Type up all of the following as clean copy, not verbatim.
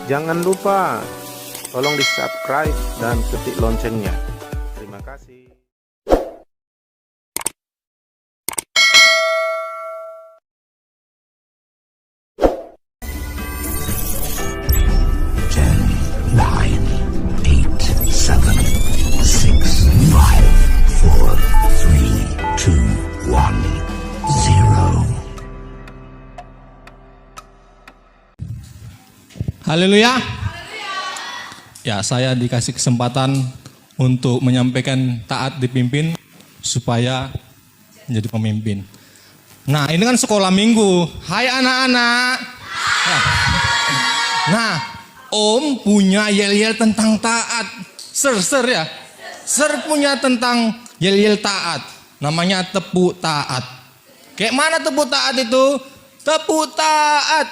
Jangan lupa tolong di subscribe dan ketik loncengnya. Terima kasih. Haleluya. Ya, saya dikasih kesempatan untuk menyampaikan taat dipimpin supaya menjadi pemimpin. Nah, ini kan sekolah minggu. Hai anak-anak. Nah, Om punya yel-yel tentang taat. Ser ya. Ser punya tentang yel-yel taat. Namanya tepuk taat. Kayak mana tepuk taat itu? Tepuk taat.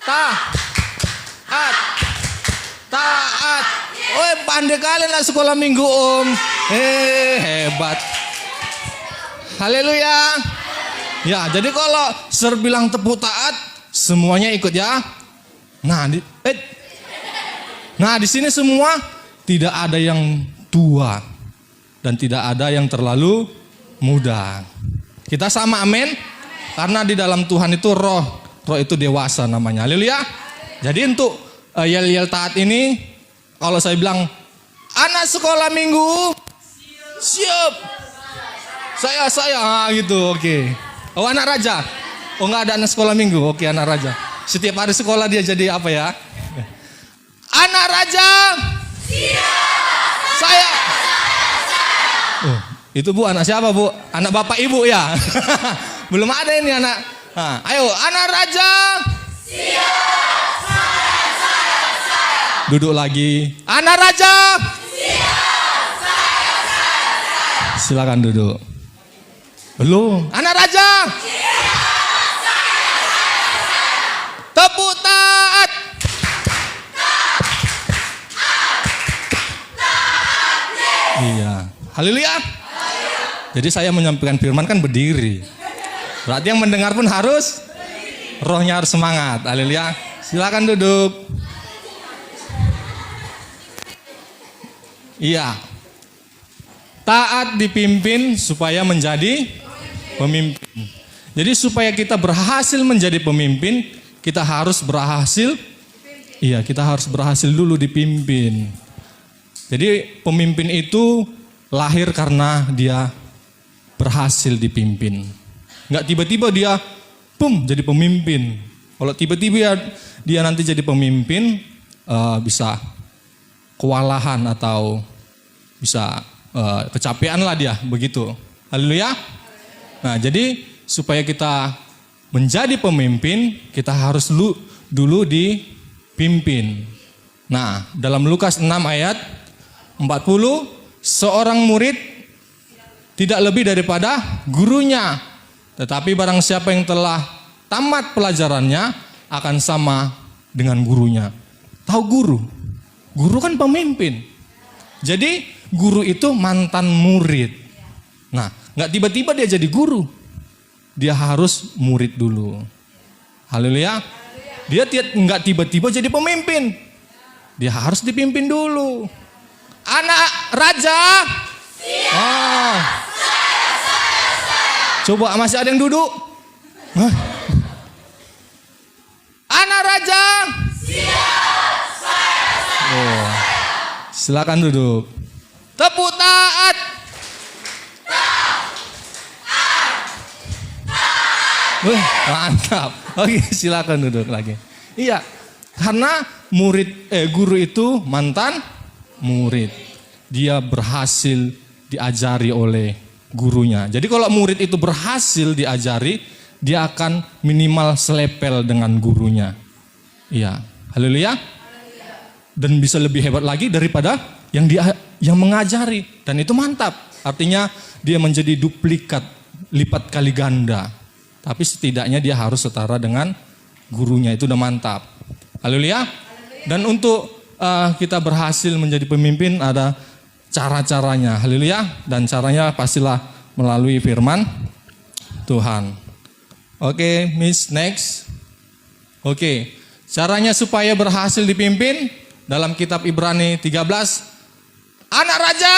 Taat. Oh, pandai kalian lah sekolah minggu Om. Hebat. Haleluya. Ya, jadi kalau Ser bilang tepuk taat, semuanya ikut ya. Nah, di sini semua tidak ada yang tua dan tidak ada yang terlalu muda. Kita sama, amin. Karena di dalam Tuhan itu roh itu dewasa namanya. Haleluya. Jadi untuk yel-yel taat ini, kalau saya bilang, anak sekolah minggu, siap. Saya, gitu, oke. Oh, anak raja. Oh, enggak ada anak sekolah minggu, oke, anak raja. Setiap hari sekolah dia jadi apa ya? Anak raja, siap. Saya. Oh, itu Bu, anak siapa Bu? Anak bapak ibu ya? Belum ada ini anak. Nah, ayo, anak raja, siap. Duduk lagi. Anak raja. Siap. Saya. Silakan duduk. Belum. Anak raja. Siap. Saya. Tepuk taat. Iya. Haleluya. Jadi saya menyampaikan firman kan berdiri. Berarti yang mendengar pun harus rohnya harus semangat. Haleluya. Silakan duduk. Iya. Taat dipimpin supaya menjadi pemimpin. Jadi supaya kita berhasil menjadi pemimpin, kita harus berhasil. Iya, kita harus berhasil dulu dipimpin. Jadi pemimpin itu lahir karena dia berhasil dipimpin. Enggak tiba-tiba dia jadi pemimpin. Kalau tiba-tiba dia nanti jadi pemimpin, bisa kewalahan atau bisa kecapean lah dia, begitu. Haleluya. Nah, jadi supaya kita menjadi pemimpin, kita harus dulu dipimpin. Nah, dalam Lukas 6 ayat 40, seorang murid tidak lebih daripada gurunya. Tetapi barang siapa yang telah tamat pelajarannya akan sama dengan gurunya. Tahu guru? Guru kan pemimpin. Jadi guru itu mantan murid. Nah, nggak tiba-tiba dia jadi guru. Dia harus murid dulu. Haleluya. Dia nggak tiba-tiba jadi pemimpin. Dia harus dipimpin dulu. Anak raja. Siap. Saya. Coba masih ada yang duduk? Hah? Anak raja. Siap. Saya. Silakan duduk. Tepuk taat. Mantap. Oke, silakan duduk lagi. Iya, karena guru itu mantan murid. Dia berhasil diajari oleh gurunya. Jadi kalau murid itu berhasil diajari, dia akan minimal selepel dengan gurunya. Iya, haleluya. Dan bisa lebih hebat lagi daripada yang mengajari, dan itu mantap. Artinya dia menjadi duplikat, lipat kali ganda. Tapi setidaknya dia harus setara dengan gurunya, itu udah mantap. Haleluya. Dan untuk kita berhasil menjadi pemimpin ada cara-caranya. Haleluya. Dan caranya pastilah melalui firman Tuhan. Oke, Miss, next. Oke, Caranya supaya berhasil dipimpin dalam kitab Ibrani 13. Anak raja.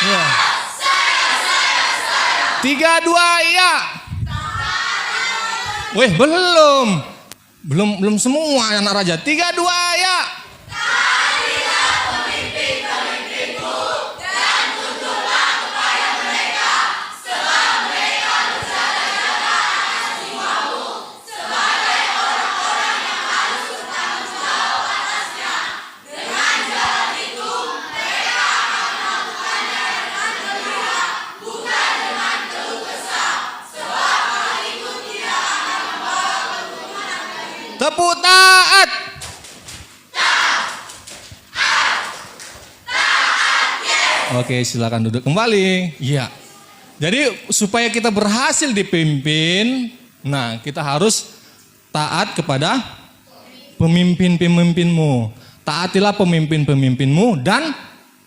Ya. 3, 2, iya. Weh, belum semua anak raja. 3, 2, ya. Tepuk taat. Oke, silakan duduk kembali. Iya. Jadi supaya kita berhasil dipimpin, nah kita harus taat kepada pemimpin-pemimpinmu. Taatilah pemimpin-pemimpinmu dan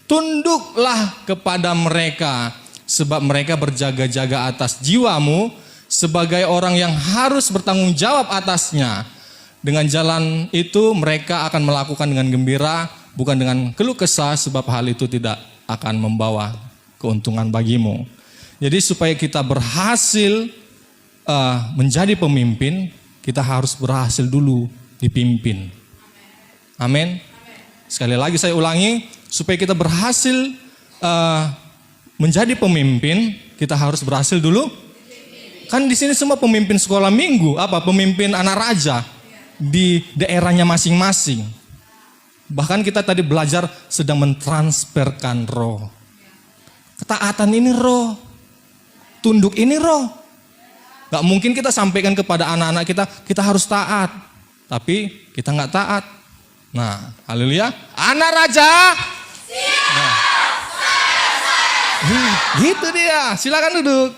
tunduklah kepada mereka, sebab mereka berjaga-jaga atas jiwamu sebagai orang yang harus bertanggung jawab atasnya. Dengan jalan itu mereka akan melakukan dengan gembira, bukan dengan keluh kesah, sebab hal itu tidak akan membawa keuntungan bagimu. Jadi supaya kita berhasil menjadi pemimpin, kita harus berhasil dulu dipimpin. Amin. Sekali lagi saya ulangi, supaya kita berhasil menjadi pemimpin, kita harus berhasil dulu. Kan di sini semua pemimpin sekolah minggu, pemimpin anak raja di daerahnya masing-masing. Bahkan kita tadi belajar sedang mentransferkan roh. Ketaatan ini roh, tunduk ini roh. Gak mungkin kita sampaikan kepada anak-anak kita harus taat, tapi kita gak taat. Nah, haleluya. Anak raja. Nah. Gitu dia, silakan duduk.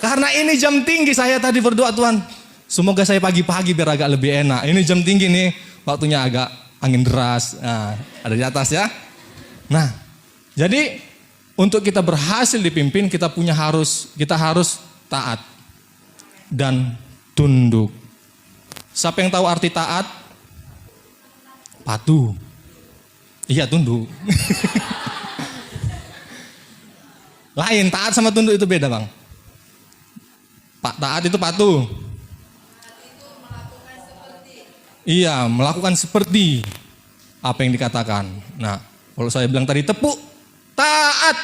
Karena ini jam tinggi, saya tadi berdoa, Tuhan, semoga saya pagi-pagi biar agak lebih enak. Ini jam tinggi nih, waktunya agak angin deras. Nah, ada di atas ya. Nah, jadi untuk kita berhasil dipimpin, kita harus taat dan tunduk. Siapa yang tahu arti taat? Patuh. Iya, tunduk. Lain, taat sama tunduk itu beda, Bang. Taat itu patuh. Iya, melakukan seperti apa yang dikatakan. Nah, kalau saya bilang tadi tepuk taat.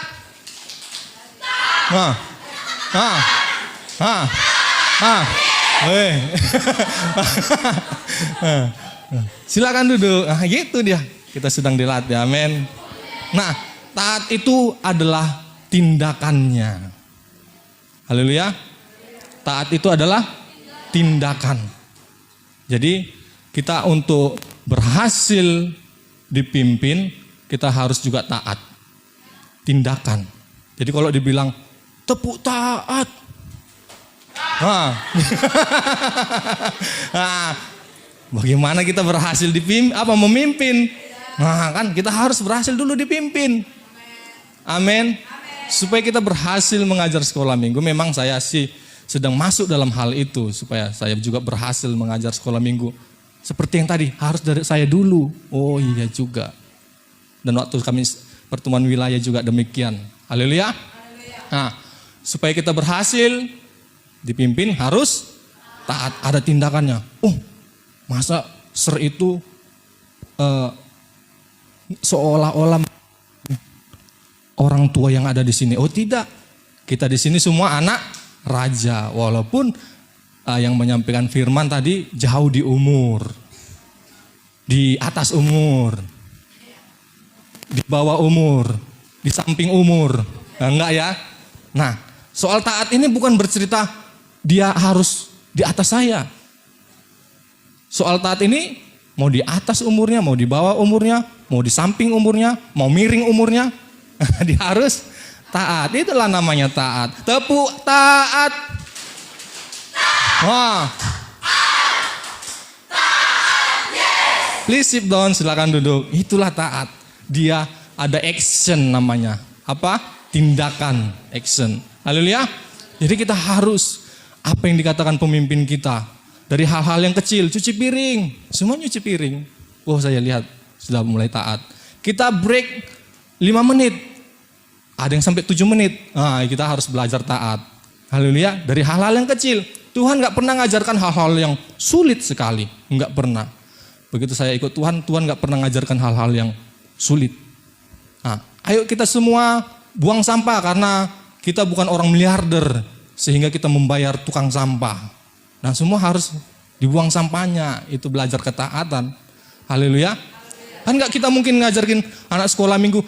Silakan duduk. Nah, gitu dia. Kita sedang dilatih. Amin. Nah, taat itu adalah tindakannya. Haleluya. Taat itu adalah tindakan. Jadi kita untuk berhasil dipimpin, kita harus juga taat. Tindakan. Jadi kalau dibilang tepuk taat. Bagaimana kita berhasil memimpin? Nah, kan kita harus berhasil dulu dipimpin. Amin. Supaya kita berhasil mengajar sekolah minggu, memang saya sedang masuk dalam hal itu supaya saya juga berhasil mengajar sekolah minggu. Seperti yang tadi, harus dari saya dulu. Oh iya juga. Dan waktu kami pertemuan wilayah juga demikian. Haleluya. Nah, supaya kita berhasil dipimpin harus taat, ada tindakannya. Masa itu seolah-olah orang tua yang ada di sini. Oh tidak, kita di sini semua anak raja. Walaupun yang menyampaikan firman tadi jauh di umur, di atas umur, di bawah umur, di samping umur. Enggak ya. Nah, soal taat ini bukan bercerita dia harus di atas saya. Soal taat ini mau di atas umurnya, mau di bawah umurnya, mau di samping umurnya, mau miring umurnya, dia harus taat. Itulah namanya taat. Tepuk taat. Wah. Please sit down, silakan duduk. Itulah taat. Dia ada action namanya. Apa? Tindakan, action. Haleluya. Jadi kita harus, apa yang dikatakan pemimpin kita, Dari hal-hal yang kecil, cuci piring, semua nyuci piring. Oh saya lihat sudah mulai taat. Kita break 5 menit, ada yang sampai 7 menit. Nah, kita harus belajar taat. Haleluya, dari hal-hal yang kecil. Tuhan gak pernah ngajarkan hal-hal yang sulit sekali, gak pernah. Begitu saya ikut Tuhan, Tuhan gak pernah ngajarkan hal-hal yang sulit. Nah, ayo kita semua buang sampah karena kita bukan orang miliarder sehingga kita membayar tukang sampah. Nah semua harus dibuang sampahnya, itu belajar ketaatan. Haleluya. Kan gak kita mungkin ngajarin anak sekolah minggu,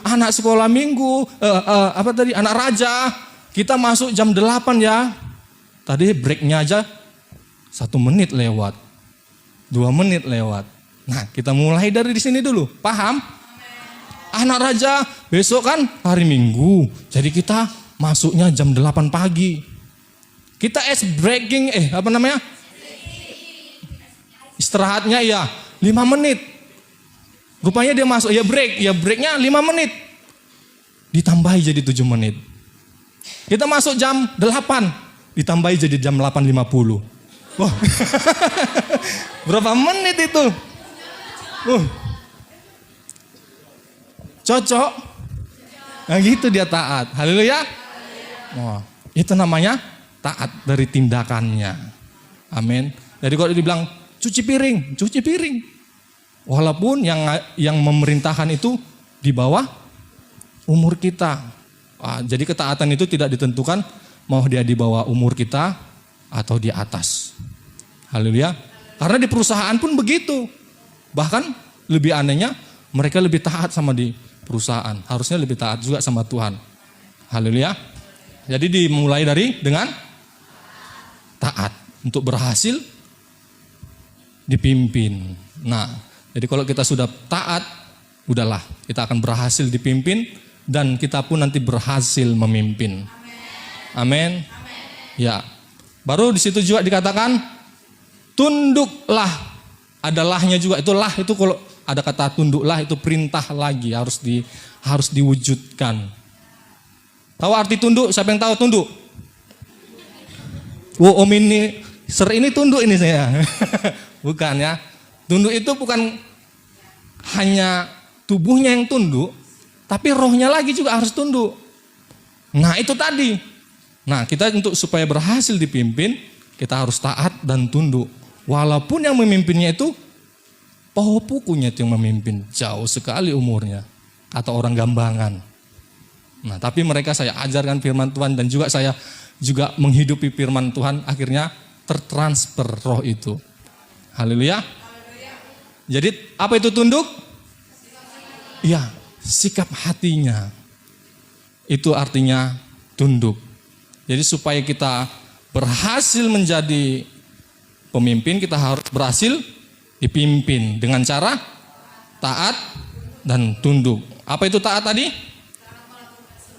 anak raja, kita masuk jam 8 ya. Tadi breaknya aja 1 menit lewat, 2 menit lewat. Nah kita mulai dari di sini dulu, paham? Anak raja besok kan hari Minggu, jadi kita masuknya jam 8 pagi. Kita breaking, istirahatnya ya 5 menit. Rupanya dia masuk, breaknya 5 menit. Ditambahi jadi 7 menit. Kita masuk jam 8, ditambahi jadi jam 8.50. Wah, berapa menit itu? Cocok? Nah gitu dia taat, haleluya. Wah, itu namanya taat dari tindakannya. Amin. Jadi kalau dibilang cuci piring. Walaupun yang memerintahkan itu di bawah umur kita. Jadi ketaatan itu tidak ditentukan mau dia di bawah umur kita atau di atas. Haleluya. Karena di perusahaan pun begitu. Bahkan lebih anehnya mereka lebih taat sama di perusahaan. Harusnya lebih taat juga sama Tuhan. Haleluya. Jadi dimulai dengan taat untuk berhasil dipimpin. Nah, jadi kalau kita sudah taat, udahlah kita akan berhasil dipimpin dan kita pun nanti berhasil memimpin. Amin. Ya. Baru di situ juga dikatakan tunduklah. Ada lahnya juga. Itu kalau ada kata tunduklah itu perintah lagi harus diwujudkan. Tahu arti tunduk? Siapa yang tahu tunduk? Om ini, ini tunduk ini saya. Bukan ya. Tunduk itu bukan hanya tubuhnya yang tunduk, tapi rohnya lagi juga harus tunduk. Nah itu tadi. Nah kita supaya berhasil dipimpin, kita harus taat dan tunduk. Walaupun yang memimpinnya itu, pukunya itu yang memimpin. Jauh sekali umurnya. Atau orang gambangan. Nah tapi mereka saya ajarkan firman Tuhan dan juga saya juga menghidupi firman Tuhan, akhirnya tertransfer roh itu. Haleluya. Jadi apa itu tunduk? Iya, sikap hatinya. Itu artinya tunduk. Jadi supaya kita berhasil menjadi pemimpin, kita harus berhasil dipimpin dengan cara taat dan tunduk. Apa itu taat tadi?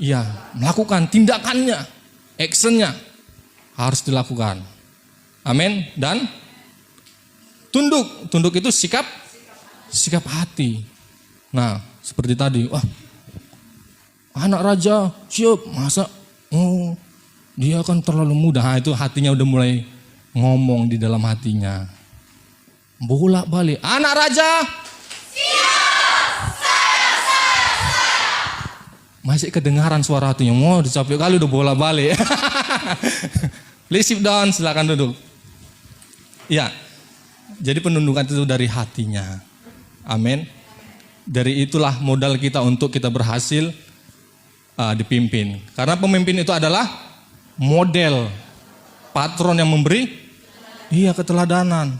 Iya, melakukan tindakannya. Actionnya harus dilakukan. Amin. Dan tunduk itu sikap hati. Nah seperti tadi, anak raja siap, masa dia kan terlalu muda. Nah, itu hatinya udah mulai ngomong di dalam hatinya. Bolak-balik, anak raja masih kedengaran suara hatinya. Mau dicapek kali udah bola-balik. Please sit down, silakan duduk. Ya, jadi penundukan itu dari hatinya. Amin. Dari itulah modal kita untuk kita berhasil dipimpin. Karena pemimpin itu adalah model, patron yang memberi keteladanan.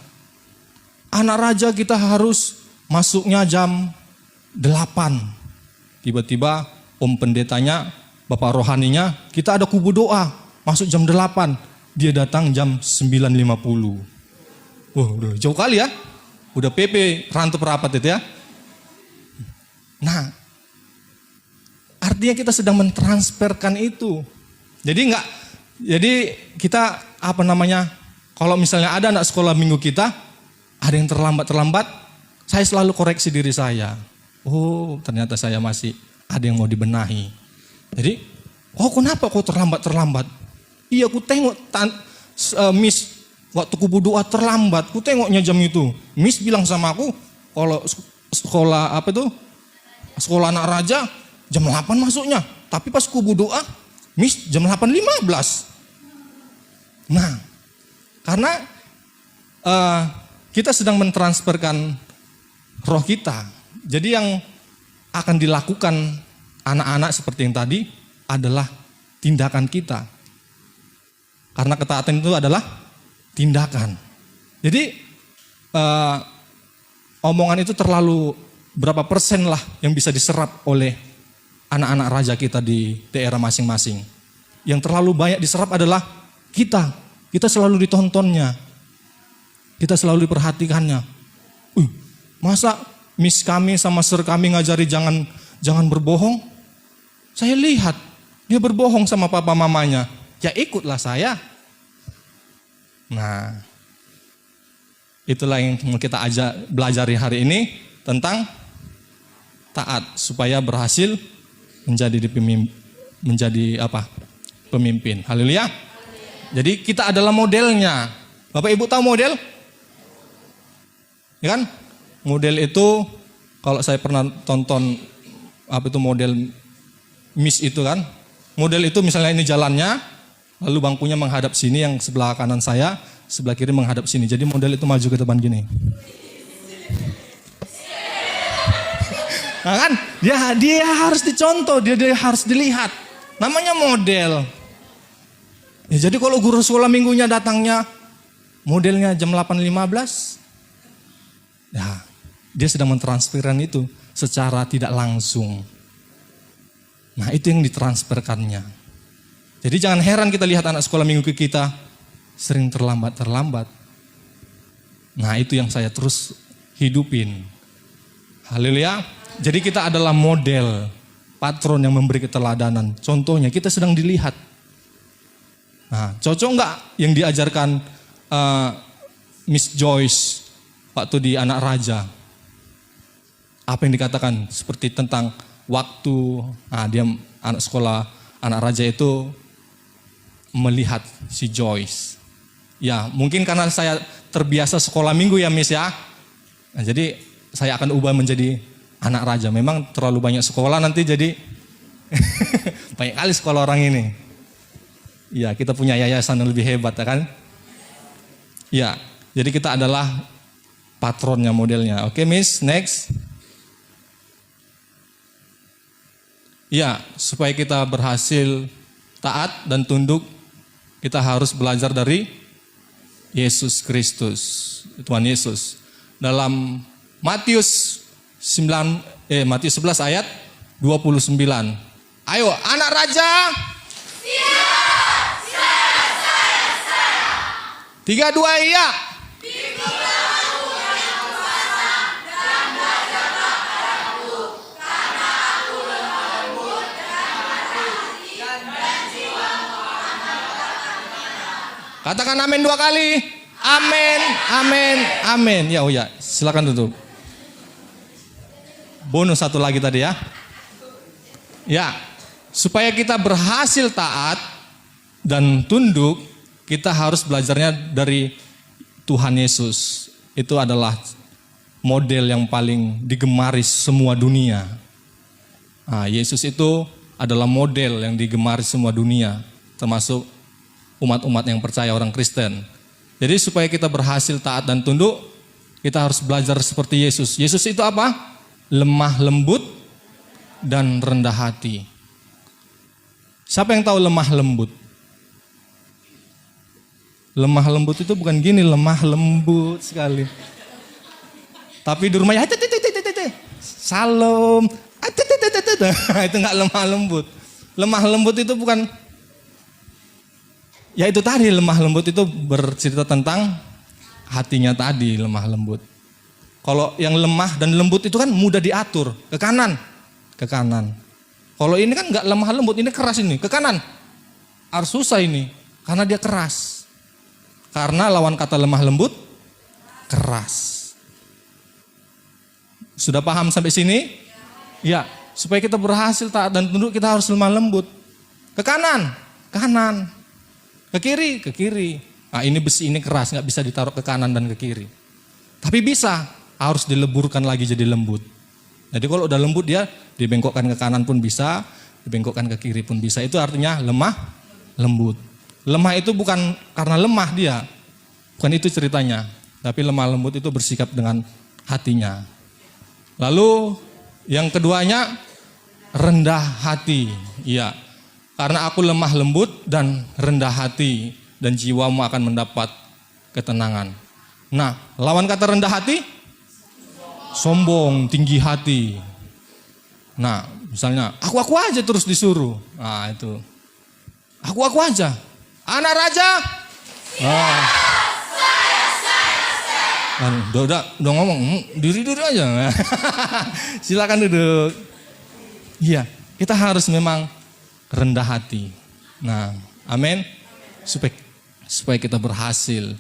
Anak raja kita harus masuknya jam 8. Tiba-tiba om pendetanya, bapak rohaninya, kita ada kubu doa, masuk jam 8, dia datang jam 9.50. Udah jauh kali ya, udah PP rantau rapat itu ya. Nah, artinya kita sedang mentransferkan itu. Jadi kita kalau misalnya ada anak sekolah minggu kita, ada yang terlambat, saya selalu koreksi diri saya. Oh, ternyata saya masih ada yang mau dibenahi. Jadi, kenapa kok terlambat? Iya, aku tengok Miss Waktu ku berdoa terlambat, ku tengoknya jam itu. Miss bilang sama aku, kalau sekolah apa itu? Sekolah anak raja jam 8 masuknya. Tapi pas ku berdoa, Miss jam 8.15. Nah, karena kita sedang mentransferkan roh kita. Jadi yang akan dilakukan anak-anak seperti yang tadi adalah tindakan kita. Karena ketaatan itu adalah tindakan. Jadi omongan itu terlalu berapa persen lah yang bisa diserap oleh anak-anak raja kita di daerah masing-masing. Yang terlalu banyak diserap adalah kita. Kita selalu ditontonnya. Kita selalu diperhatikannya. Masa miss kami sama sir kami ngajari jangan berbohong? Saya lihat dia berbohong sama papa mamanya. Ya ikutlah saya. Nah, itulah yang mau kita belajari hari ini tentang taat supaya berhasil menjadi pemimpin. Haleluya. Jadi kita adalah modelnya. Bapak Ibu tahu model? Ya kan? Model itu kalau saya pernah tonton model Miss itu kan. Model itu misalnya ini jalannya, lalu bangkunya menghadap sini, yang sebelah kanan saya, sebelah kiri menghadap sini. Jadi model itu maju ke depan gini. Nah kan, dia harus dicontoh, dia harus dilihat. Namanya model. Ya, jadi kalau guru sekolah minggunya datangnya modelnya jam 8.15, ya dia sedang mentransferkan itu secara tidak langsung. Nah itu yang ditransferkannya. Jadi jangan heran kita lihat anak sekolah minggu kita sering terlambat. Nah itu yang saya terus hidupin. Haleluya. Jadi kita adalah model, patron yang memberi keteladanan. Contohnya kita sedang dilihat. Nah cocok nggak yang diajarkan Miss Joyce waktu di Anak Raja? Apa yang dikatakan seperti tentang waktu, dia anak sekolah Anak Raja itu melihat si Joyce. Ya mungkin karena saya terbiasa sekolah minggu ya Miss ya. Nah, jadi saya akan ubah menjadi Anak Raja. Memang terlalu banyak sekolah nanti jadi banyak kali sekolah orang ini. Ya kita punya yayasan yang lebih hebat ya kan. Ya jadi kita adalah patronnya, modelnya. Oke Miss, next. Ya, supaya kita berhasil taat dan tunduk, kita harus belajar dari Yesus Kristus, Tuhan Yesus. Dalam Matius 11 ayat 29. Ayo, anak raja. Siap, saya. 3, 2, iya. Katakan amin 2 kali. Amin, amin, amin. Ya, oh ya, silakan tutup. Bonus 1 lagi tadi ya. Ya, supaya kita berhasil taat dan tunduk, kita harus belajarnya dari Tuhan Yesus. Itu adalah model yang paling digemari semua dunia. Nah, Yesus itu adalah model yang digemari semua dunia, termasuk umat-umat yang percaya, orang Kristen. Jadi supaya kita berhasil taat dan tunduk, kita harus belajar seperti Yesus. Yesus itu apa? Lemah lembut dan rendah hati. Siapa yang tahu lemah lembut? Lemah lembut itu bukan gini, lemah lembut sekali. Tapi di rumahnya, salam, itu enggak lemah lembut. Lemah lembut itu bukan. Ya itu tadi, lemah lembut itu bercerita tentang hatinya tadi, lemah lembut. Kalau yang lemah dan lembut itu kan mudah diatur, ke kanan. Kalau ini kan enggak lemah lembut, ini keras ini, ke kanan. Harus susah ini, karena dia keras. Karena lawan kata lemah lembut, keras. Sudah paham sampai sini? Ya, supaya kita berhasil taat dan tunduk, kita harus lemah lembut. Ke kanan. Ke kiri, Nah, ini besi ini keras, nggak bisa ditaruh ke kanan dan ke kiri. Tapi bisa, harus dileburkan lagi jadi lembut. Jadi kalau udah lembut dia dibengkokkan ke kanan pun bisa, dibengkokkan ke kiri pun bisa. Itu artinya lemah, lembut. Lemah itu bukan karena lemah dia, bukan itu ceritanya. Tapi lemah lembut itu bersikap dengan hatinya. Lalu yang keduanya rendah hati. Iya, karena aku lemah lembut dan rendah hati, dan jiwamu akan mendapat ketenangan. Nah, lawan kata rendah hati, sombong, tinggi hati. Nah, misalnya, aku aja terus disuruh. Nah, itu. Aku aja. Anak raja. Udah ngomong, diri aja. Silakan duduk. Iya, kita harus memang rendah hati. Nah, amin. Supaya kita berhasil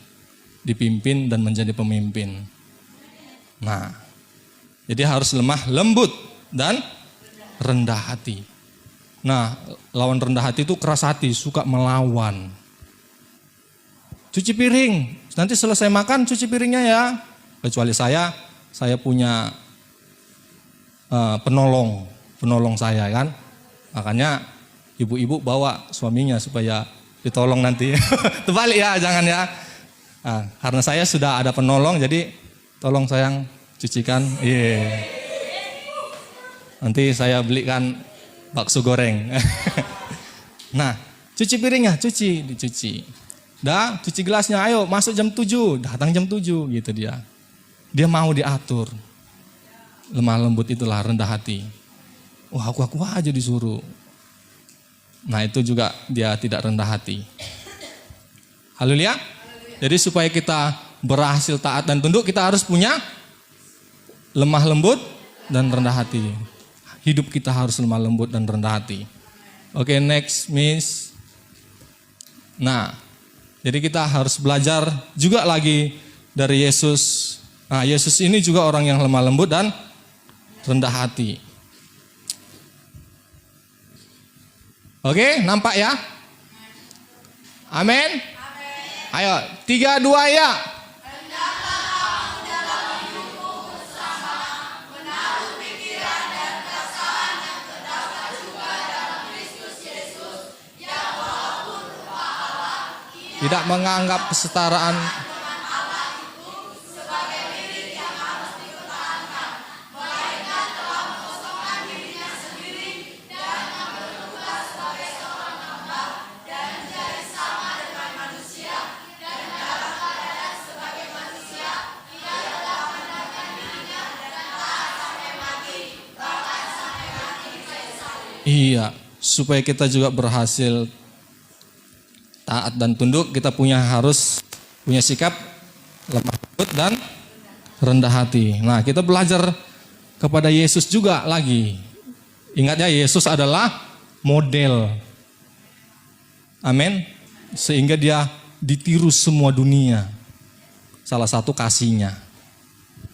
dipimpin dan menjadi pemimpin. Nah, jadi harus lemah lembut dan rendah hati. Nah, lawan rendah hati itu keras hati, suka melawan. Cuci piring, nanti selesai makan cuci piringnya ya. Kecuali saya punya penolong saya kan. Makanya ibu-ibu bawa suaminya supaya ditolong nanti. Terbalik ya, jangan ya. Nah, karena saya sudah ada penolong, jadi tolong sayang cucikan. Iya. Nanti saya belikan bakso goreng. Nah, cuci piringnya, dicuci. Dah, cuci gelasnya, ayo masuk jam 7, datang jam 7 gitu dia. Dia mau diatur. Lemah lembut itulah rendah hati. Wah, aku aja disuruh. Nah, itu juga dia tidak rendah hati. Haleluya. Jadi supaya kita berhasil taat dan tunduk, kita harus punya lemah lembut dan rendah hati. Hidup kita harus lemah lembut dan rendah hati. Oke, next Miss. Nah, jadi kita harus belajar juga lagi dari Yesus. Nah, Yesus ini juga orang yang lemah lembut dan rendah hati. Oke, nampak ya? Amin. Ayo, 3, 2 ya. Tidak menganggap kesetaraan Iya, supaya kita juga berhasil taat dan tunduk, kita harus punya sikap lemah lembut dan rendah hati. Nah, kita belajar kepada Yesus juga lagi. Ingat ya, Yesus adalah model. Amin. Sehingga dia ditiru semua dunia. Salah satu kasihnya.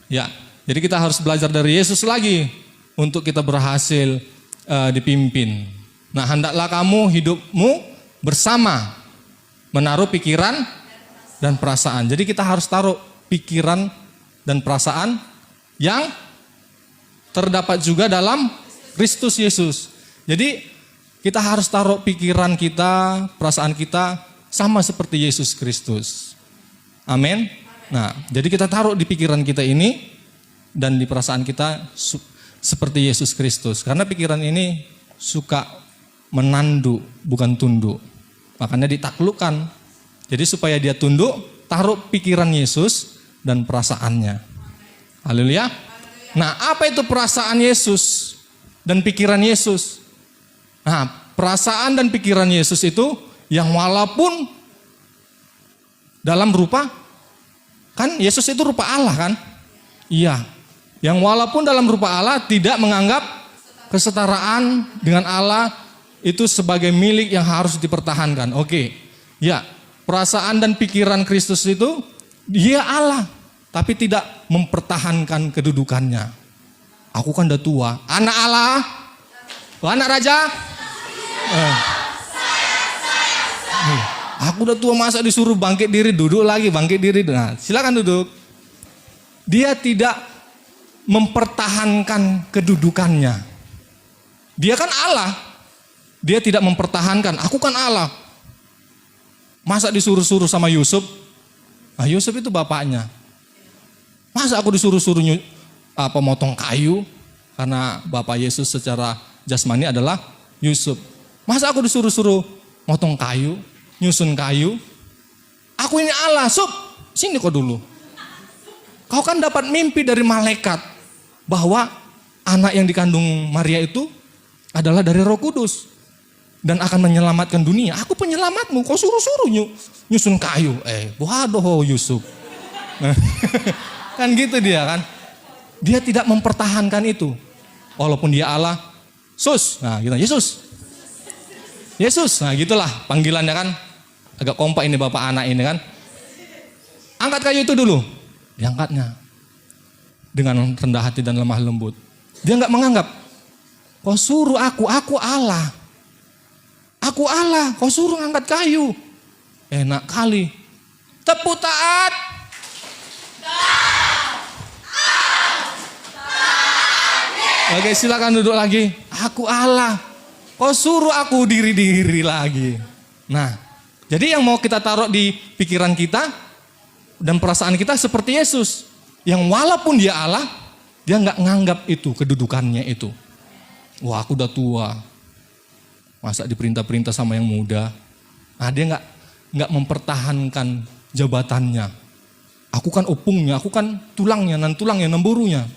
Ya, jadi kita harus belajar dari Yesus lagi untuk kita berhasil dipimpin. Nah, hendaklah kamu hidupmu bersama, menaruh pikiran dan perasaan. Jadi kita harus taruh pikiran dan perasaan yang terdapat juga dalam Kristus Yesus. Jadi kita harus taruh pikiran kita, perasaan kita sama seperti Yesus Kristus. Amin. Nah, jadi kita taruh di pikiran kita ini dan di perasaan kita seperti Yesus Kristus. Karena pikiran ini suka menanduk, bukan tunduk. Makanya ditaklukkan. Jadi supaya dia tunduk, taruh pikiran Yesus dan perasaannya. Haleluya. Nah, apa itu perasaan Yesus dan pikiran Yesus? Nah, perasaan dan pikiran Yesus itu yang walaupun dalam rupa, kan Yesus itu rupa Allah kan? Iya. Yang walaupun dalam rupa Allah tidak menganggap kesetaraan dengan Allah itu sebagai milik yang harus dipertahankan. Oke. Ya, perasaan dan pikiran Kristus itu dia Allah, tapi tidak mempertahankan kedudukannya. Aku kan udah tua, anak Allah, anak raja. Aku udah tua, masa disuruh bangkit diri, duduk lagi, bangkit diri. Nah, silakan duduk. Dia tidak mempertahankan kedudukannya. Dia kan Allah. Dia tidak mempertahankan, aku kan Allah. Masa disuruh-suruh sama Yusuf? Nah, Yusuf itu bapaknya. Masa aku disuruh-suruh motong kayu? Karena Bapak Yesus secara jasmani adalah Yusuf. Masa aku disuruh-suruh motong kayu, nyusun kayu? Aku ini Allah, Sup, sini kau dulu. Kau kan dapat mimpi dari malaikat bahwa anak yang dikandung Maria itu adalah dari Roh Kudus dan akan menyelamatkan dunia. Aku penyelamatmu, kau suruh-suruh nyusun kayu. Waduh Yusuf. Kan gitu dia kan. Dia tidak mempertahankan itu. Walaupun dia Allah, Sus. Nah gitu, Yesus. Yesus, nah gitulah panggilannya kan. Agak kompak ini bapak anak ini kan. Angkat kayu itu dulu. Diangkatnya. Dengan rendah hati dan lemah lembut. Dia nggak menganggap. Kau suruh aku Allah. Aku Allah, kau suruh angkat kayu. Enak kali. Tepuk taat. Oke, silakan duduk lagi. Aku Allah. Kau suruh aku diri lagi. Nah, jadi yang mau kita taruh di pikiran kita dan perasaan kita seperti Yesus. Yang walaupun dia Allah, dia nggak nganggap itu kedudukannya itu. Wah, aku udah tua. Masa diperintah-perintah sama yang muda. Nah, dia nggak mempertahankan jabatannya. Aku kan opungnya, aku kan tulangnya, nan nemburunya.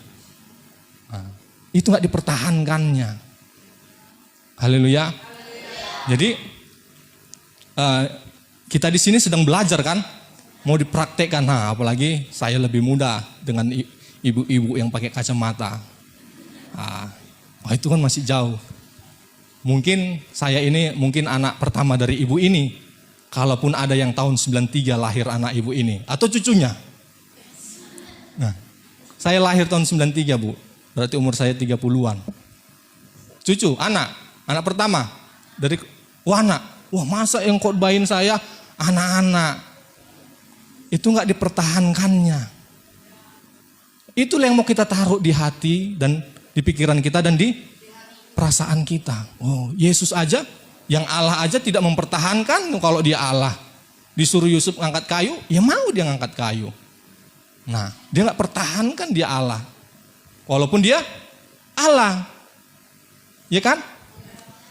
Nah, itu nggak dipertahankannya. Haleluya. Jadi kita di sini sedang belajar kan, mau dipraktekkan. Nah, apalagi saya lebih muda dengan ibu-ibu yang pakai kacamata. Wah, itu kan masih jauh. Mungkin saya ini mungkin anak pertama dari ibu ini. Kalaupun ada yang tahun 93 lahir anak ibu ini atau cucunya. Nah, saya lahir tahun 93, Bu. Berarti umur saya 30-an. Cucu, anak pertama dari anak. Wah, masa yang khotbahin saya anak-anak. Itu enggak dipertahankannya. Itulah yang mau kita taruh di hati dan di pikiran kita dan di perasaan kita. Oh, Yesus aja, yang Allah aja tidak mempertahankan kalau dia Allah. Disuruh Yusuf ngangkat kayu, ya mau dia ngangkat kayu. Nah, dia nggak pertahankan dia Allah. Walaupun dia Allah. Ya kan?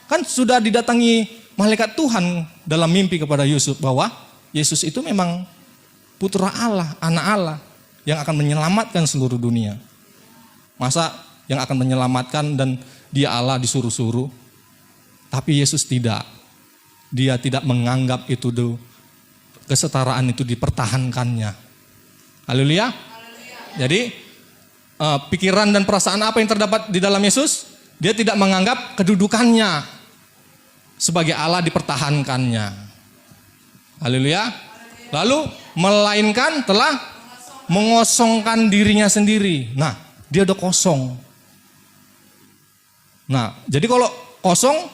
Kan sudah didatangi malaikat Tuhan dalam mimpi kepada Yusuf bahwa Yesus itu memang putra Allah, anak Allah yang akan menyelamatkan seluruh dunia. Masa yang akan menyelamatkan dan dia Allah disuruh-suruh. Tapi Yesus tidak. Dia tidak menganggap itu kesetaraan itu dipertahankannya. Haleluya. Jadi pikiran dan perasaan apa yang terdapat di dalam Yesus? Dia tidak menganggap kedudukannya sebagai Allah dipertahankannya. Haleluya. Lalu melainkan telah mengosongkan dirinya sendiri. Nah, dia udah kosong. Nah, jadi kalau kosong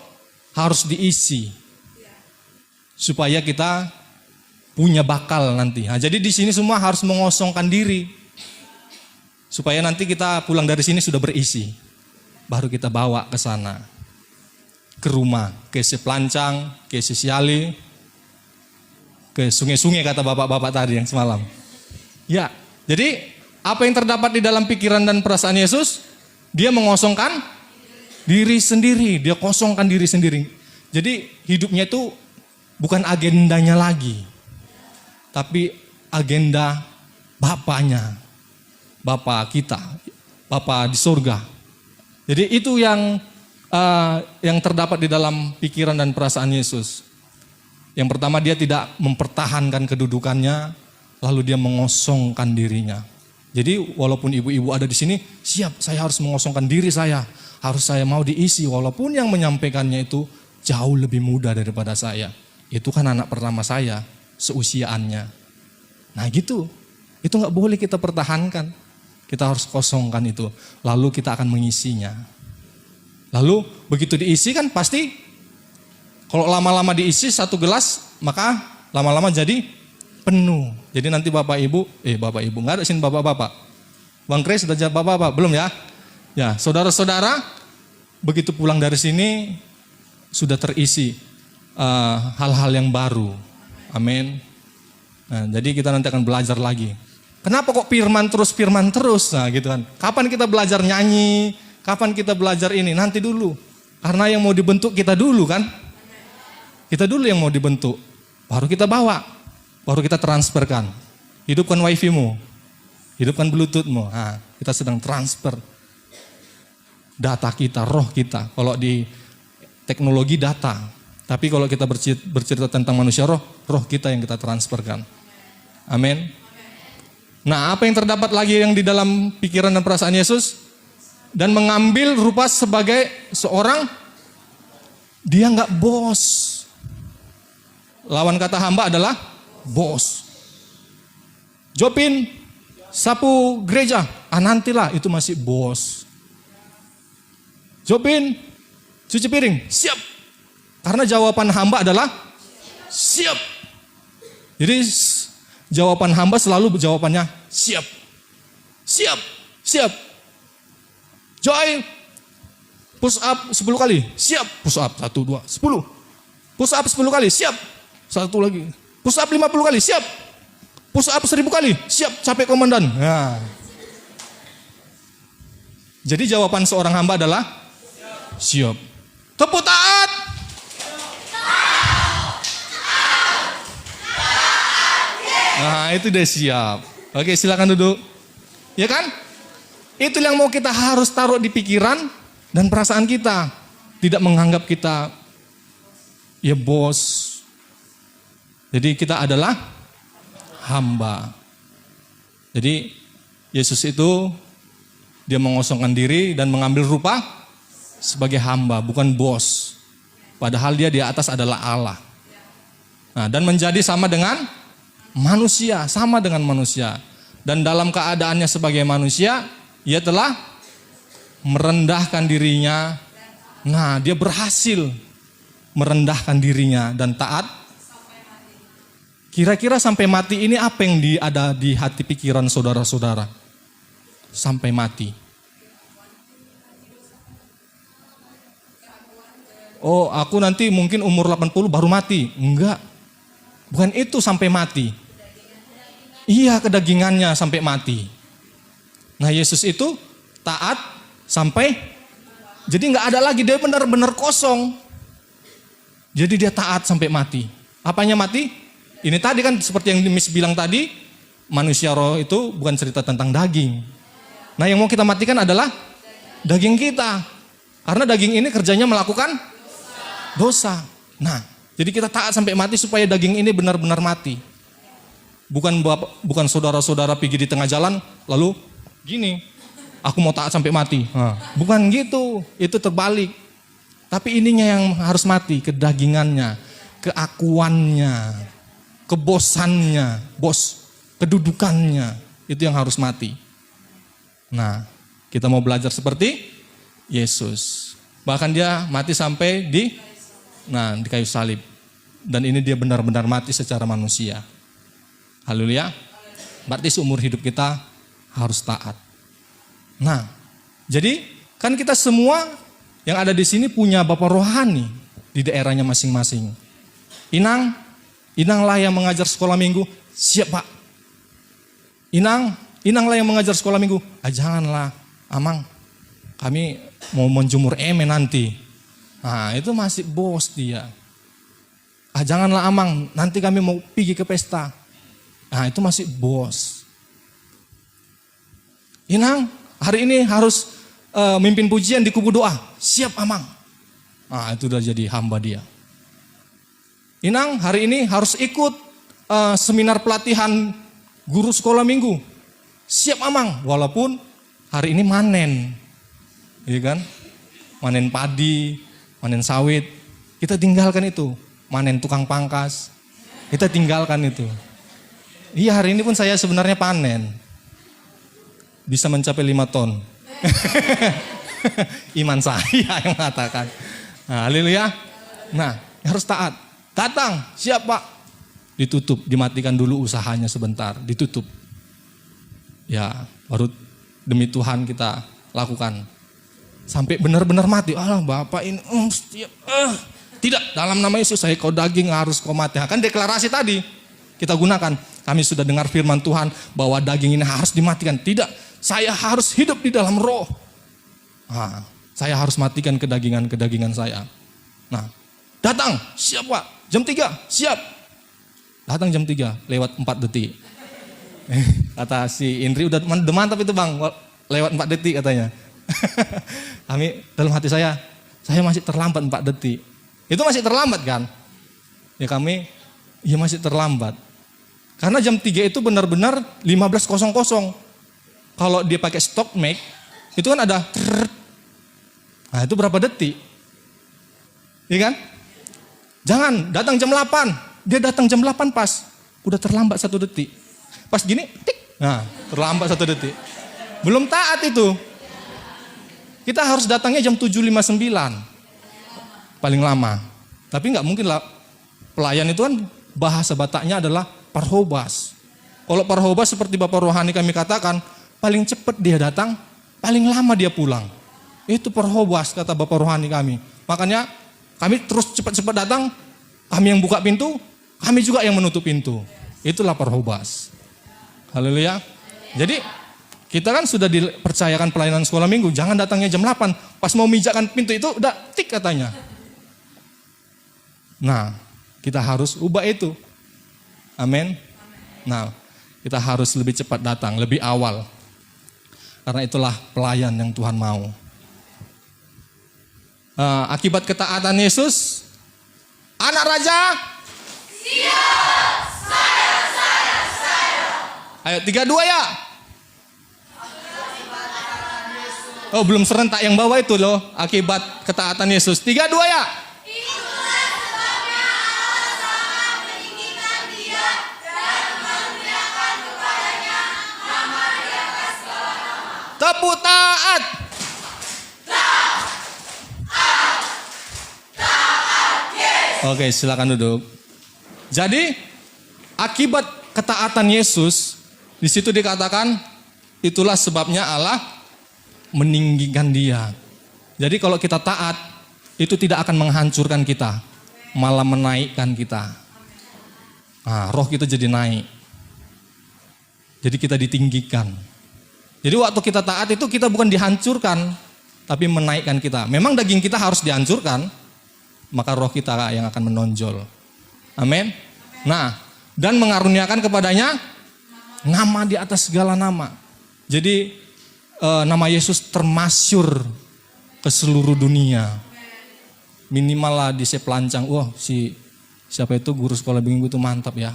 harus diisi supaya kita punya bakal nanti. Nah, jadi di sini semua harus mengosongkan diri supaya nanti kita pulang dari sini sudah berisi. Baru kita bawa ke sana, ke rumah, ke Sepelancang, ke Sesiali, ke sungai-sungai kata bapak-bapak tadi yang semalam. Ya, jadi apa yang terdapat di dalam pikiran dan perasaan Yesus, dia mengosongkan diri sendiri, dia kosongkan diri sendiri. Jadi hidupnya itu bukan agendanya lagi, tapi agenda Bapaknya, Bapa kita, Bapa di surga. Jadi itu yang terdapat di dalam pikiran dan perasaan Yesus. Yang pertama, dia tidak mempertahankan kedudukannya, lalu dia mengosongkan dirinya. Jadi walaupun ibu-ibu ada di sini, siap, saya harus mengosongkan diri saya. Harus saya mau diisi, walaupun yang menyampaikannya itu jauh lebih muda daripada saya. Itu kan anak pertama saya, seusiaannya. Nah gitu, itu gak boleh kita pertahankan. Kita harus kosongkan itu, lalu kita akan mengisinya. Lalu begitu diisi kan pasti, kalau lama-lama diisi satu gelas, maka lama-lama jadi penuh. Jadi nanti Bapak Ibu, nggak ada sini Bapak-Bapak. Bang Kris sudah jadi Bapak-Bapak, belum ya? Ya, saudara-saudara, begitu pulang dari sini sudah terisi hal-hal yang baru. Amin. Nah, jadi kita nanti akan belajar lagi. Kenapa kok firman terus? Nah, gitu kan. Kapan kita belajar nyanyi? Kapan kita belajar ini? Nanti dulu. Karena yang mau dibentuk kita dulu kan? Kita dulu yang mau dibentuk. Baru kita bawa. Baru kita transferkan. Hidupkan wifi-mu. Hidupkan bluetooth-mu. Nah, kita sedang transfer data kita, roh kita. Kalau di teknologi data. Tapi kalau kita bercerita tentang manusia roh kita yang kita transferkan. Amin. Nah, apa yang terdapat lagi yang di dalam pikiran dan perasaan Yesus? Dan mengambil rupa sebagai seorang, dia nggak bos. Lawan kata hamba adalah bos. Jopin, sapu gereja, nantilah, itu masih bos. Jopin, cuci piring, siap. Karena jawaban hamba adalah siap. Jadi jawaban hamba selalu jawabannya siap. Siap, siap. Joy, push up 10 kali, siap. Push up 1, 2, 10. Push up 10 kali, siap. 1 lagi. Push up 50 kali, siap. Push up 1000 kali, siap. Capek komandan. Nah. Jadi jawaban seorang hamba adalah siap. Tepuk taat. Nah, itu dia siap. Oke, silakan duduk. Ya kan? Itu yang mau kita harus taruh di pikiran dan perasaan kita. Tidak menganggap kita ya bos. Jadi kita adalah hamba. Jadi Yesus itu dia mengosongkan diri dan mengambil rupa sebagai hamba, bukan bos. Padahal dia di atas adalah Allah. Nah, dan menjadi sama dengan manusia, sama dengan manusia. Dan dalam keadaannya sebagai manusia, ia telah merendahkan dirinya. Nah, dia berhasil merendahkan dirinya dan taat. Kira-kira sampai mati ini apa yang ada di hati pikiran saudara-saudara? Sampai mati. Oh, aku nanti mungkin umur 80 baru mati. Enggak. Bukan itu sampai mati. Iya, kedagingannya sampai mati. Nah, Yesus itu taat sampai, jadi enggak ada lagi, dia benar-benar kosong. Jadi dia taat sampai mati. Apanya mati? Ini tadi kan seperti yang Miss bilang tadi, manusia roh itu bukan cerita tentang daging. Nah, yang mau kita matikan adalah daging kita. Karena daging ini kerjanya melakukan dosa. Nah, jadi kita taat sampai mati supaya daging ini benar-benar mati. Bukan saudara-saudara pergi di tengah jalan lalu gini, aku mau taat sampai mati. Bukan gitu, itu terbalik. Tapi ininya yang harus mati, kedagingannya, keakuannya, kebosannya, kedudukannya, itu yang harus mati. Nah, kita mau belajar seperti Yesus. Bahkan dia mati sampai di kayu salib. Dan ini dia benar-benar mati secara manusia. Haleluya. Berarti seumur hidup kita harus taat. Nah, jadi kan kita semua yang ada di sini punya bapak rohani di daerahnya masing-masing. Inanglah yang mengajar sekolah minggu, siap Pak. Inanglah yang mengajar sekolah minggu, janganlah Amang, kami mau menjemur nanti. Nah, itu masih bos dia. Janganlah Amang, nanti kami mau pergi ke pesta. Nah, itu masih bos. Inang, hari ini harus mimpin pujian di kubu doa. Siap Amang. Nah, itu udah jadi hamba dia. Inang, hari ini harus ikut seminar pelatihan guru sekolah minggu. Siap Amang, walaupun hari ini manen. Iya kan? Manen padi, manen sawit. Kita tinggalkan itu. Manen tukang pangkas. Kita tinggalkan itu. Iya, hari ini pun saya sebenarnya panen. Bisa mencapai 5 ton. Iman saya yang mengatakan. Nah, haleluya. Nah, harus taat. Datang, siap Pak. ditutup, dimatikan dulu usahanya sebentar, ditutup. Ya, baru demi Tuhan kita lakukan. Sampai benar-benar mati. Allah Bapak ini tidak, dalam nama Yesus saya kau daging harus kau mati. Kan deklarasi tadi kita gunakan. Kami sudah dengar firman Tuhan bahwa daging ini harus dimatikan. Tidak, saya harus hidup di dalam roh. Nah, saya harus matikan kedagingan saya. Nah, datang, siap Pak, jam 3, siap. Datang jam 3, lewat 4 detik. Kata si Indri, udah mantap itu Bang, lewat 4 detik katanya. Kami dalam hati saya masih terlambat 4 detik. Itu masih terlambat kan? Ya kami, ya masih terlambat. Karena jam 3 itu benar-benar 15.00. Kalau dia pakai stock make, itu kan ada nah itu berapa detik? Iya kan? Jangan datang jam 8. Dia datang jam 8 pas. Udah terlambat 1 detik. Pas gini, tik. Nah, terlambat 1 detik. Belum taat itu. Kita harus datangnya jam 7.59. Paling lama. Tapi nggak mungkin lah. Pelayan itu kan bahasa Bataknya adalah parhobas. Kalau parhobas seperti Bapak Rohani kami katakan, paling cepat dia datang, paling lama dia pulang. Itu parhobas kata Bapak Rohani kami. Makanya kami terus cepat-cepat datang, kami yang buka pintu, kami juga yang menutup pintu. Itulah parhobas. Haleluya. Jadi kita kan sudah dipercayakan pelayanan sekolah minggu, jangan datangnya jam 8. Pas mau mijakkan pintu itu udah tik katanya. Nah, kita harus ubah itu. Amin. Nah, kita harus lebih cepat datang, lebih awal. Karena itulah pelayan yang Tuhan mau. Akibat ketaatan Yesus, anak raja siap, saya. Ayo 3-2 ya. Oh belum serentak yang bawah itu loh, akibat ketaatan Yesus. 3-2 ya. Itulah sebabnya Allah sangat meninggikan dia dan mengaruniakan kepadanya nama di atas segala nama. Tepuk taat. Oke, silakan duduk. Jadi, akibat ketaatan Yesus, di situ dikatakan, itulah sebabnya Allah meninggikan dia. Jadi kalau kita taat, itu tidak akan menghancurkan kita, malah menaikkan kita. Nah, roh kita jadi naik. Jadi kita ditinggikan. Jadi waktu kita taat itu kita bukan dihancurkan, tapi menaikkan kita. Memang daging kita harus dihancurkan, maka roh kita yang akan menonjol. Amin. Nah, dan mengaruniakan kepadanya nama di atas segala nama. Jadi nama Yesus termasyur ke seluruh dunia. Minimal lah di Sepelancang, wah siapa itu guru sekolah minggu itu mantap ya.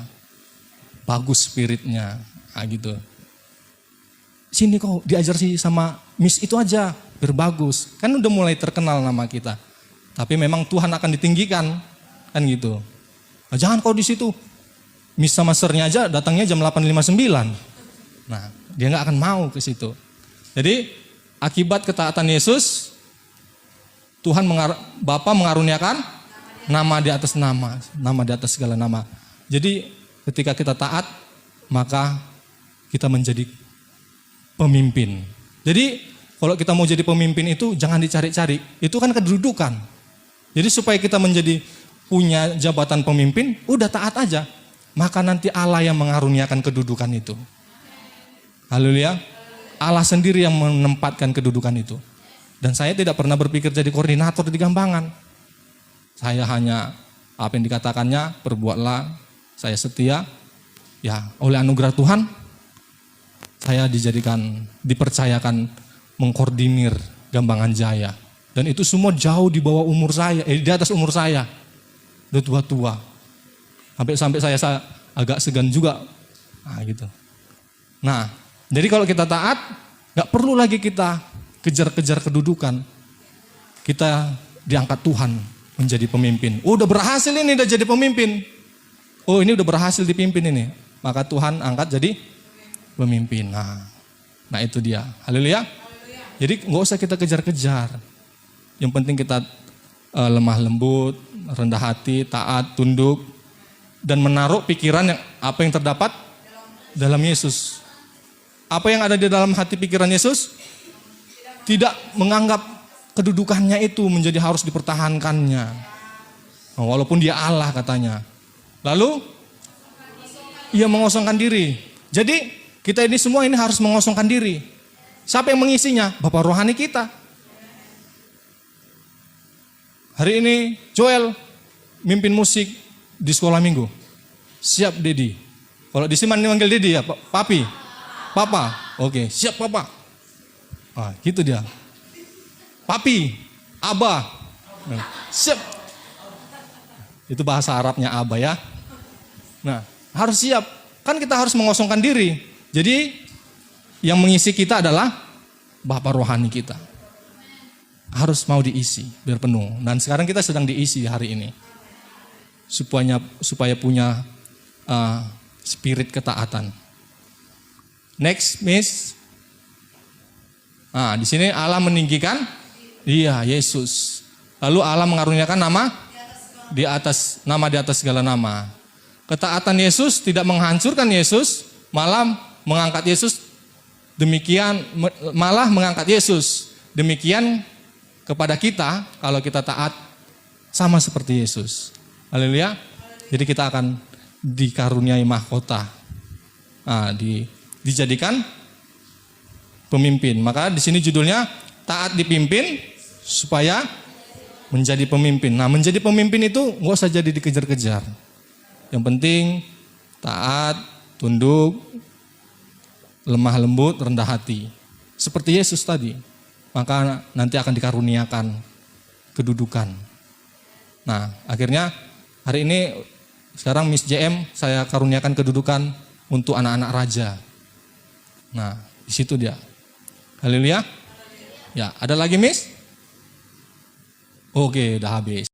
Bagus spiritnya, gitu. Sini kok diajar sih sama Miss itu aja, biar bagus. Kan udah mulai terkenal nama kita. Tapi memang Tuhan akan ditinggikan, kan gitu. Nah, jangan kau di situ. Miss sama sernya aja datangnya jam 8.59. Nah, dia nggak akan mau ke situ. Jadi akibat ketaatan Yesus, Tuhan Bapa mengaruniakan nama di atas nama di atas segala nama. Jadi ketika kita taat, maka kita menjadi pemimpin. Jadi kalau kita mau jadi pemimpin itu jangan dicari-cari, itu kan kedudukan. Jadi supaya kita menjadi punya jabatan pemimpin, udah taat aja. Maka nanti Allah yang mengaruniakan kedudukan itu. Haleluya. Allah sendiri yang menempatkan kedudukan itu. Dan saya tidak pernah berpikir jadi koordinator di Gambangan. Saya hanya apa yang dikatakannya, perbuatlah, saya setia. Ya, oleh anugerah Tuhan, saya dipercayakan mengkoordinir Gambangan Jaya. Dan itu semua jauh di bawah umur saya, di atas umur saya. Udah tua-tua. Sampai saya agak segan juga. Nah, gitu. Nah, jadi kalau kita taat, gak perlu lagi kita kejar-kejar kedudukan. Kita diangkat Tuhan menjadi pemimpin. Oh, udah berhasil ini, udah jadi pemimpin. Oh, ini udah berhasil dipimpin ini. Maka Tuhan angkat jadi pemimpin. Nah itu dia. Haleluya. Jadi gak usah kita kejar-kejar. Yang penting kita lemah lembut, rendah hati, taat, tunduk. dan menaruh pikiran apa yang terdapat dalam Yesus. Apa yang ada di dalam hati pikiran Yesus? Tidak menganggap kedudukannya itu menjadi harus dipertahankannya. Walaupun dia Allah katanya. Lalu ia mengosongkan diri. Jadi kita ini semua ini harus mengosongkan diri. Siapa yang mengisinya? Bapak rohani kita. Hari ini Joel mimpin musik di sekolah minggu. Siap Dedi. Kalau di sini manggil Dedi ya, Papi. Papa. Oke, siap Papa. Ah, gitu dia. Papi, Abah. Siap. Itu bahasa Arabnya Abah ya. Nah, harus siap. Kan kita harus mengosongkan diri. Jadi yang mengisi kita adalah Bapak rohani kita. Harus mau diisi biar penuh. Dan sekarang kita sedang diisi hari ini. Supaya punya spirit ketaatan. Next, Miss. Nah, di sini Allah meninggikan Yesus. Lalu Allah mengaruniakan nama di atas segala nama. Ketaatan Yesus tidak menghancurkan Yesus, malah mengangkat Yesus. Malah mengangkat Yesus. Demikian kepada kita kalau kita taat sama seperti Yesus. Haleluya. Jadi kita akan dikaruniai mahkota. Nah, dijadikan pemimpin. Maka di sini judulnya taat dipimpin supaya menjadi pemimpin. Nah, menjadi pemimpin itu nggak usah jadi dikejar-kejar. Yang penting taat, tunduk, lemah lembut, rendah hati. Seperti Yesus tadi. Maka nanti akan dikaruniakan kedudukan. Nah, akhirnya hari ini sekarang Miss JM saya karuniakan kedudukan untuk anak-anak raja. Nah, di situ dia. Haleluya. Ya, ada lagi Miss? Oke, udah habis.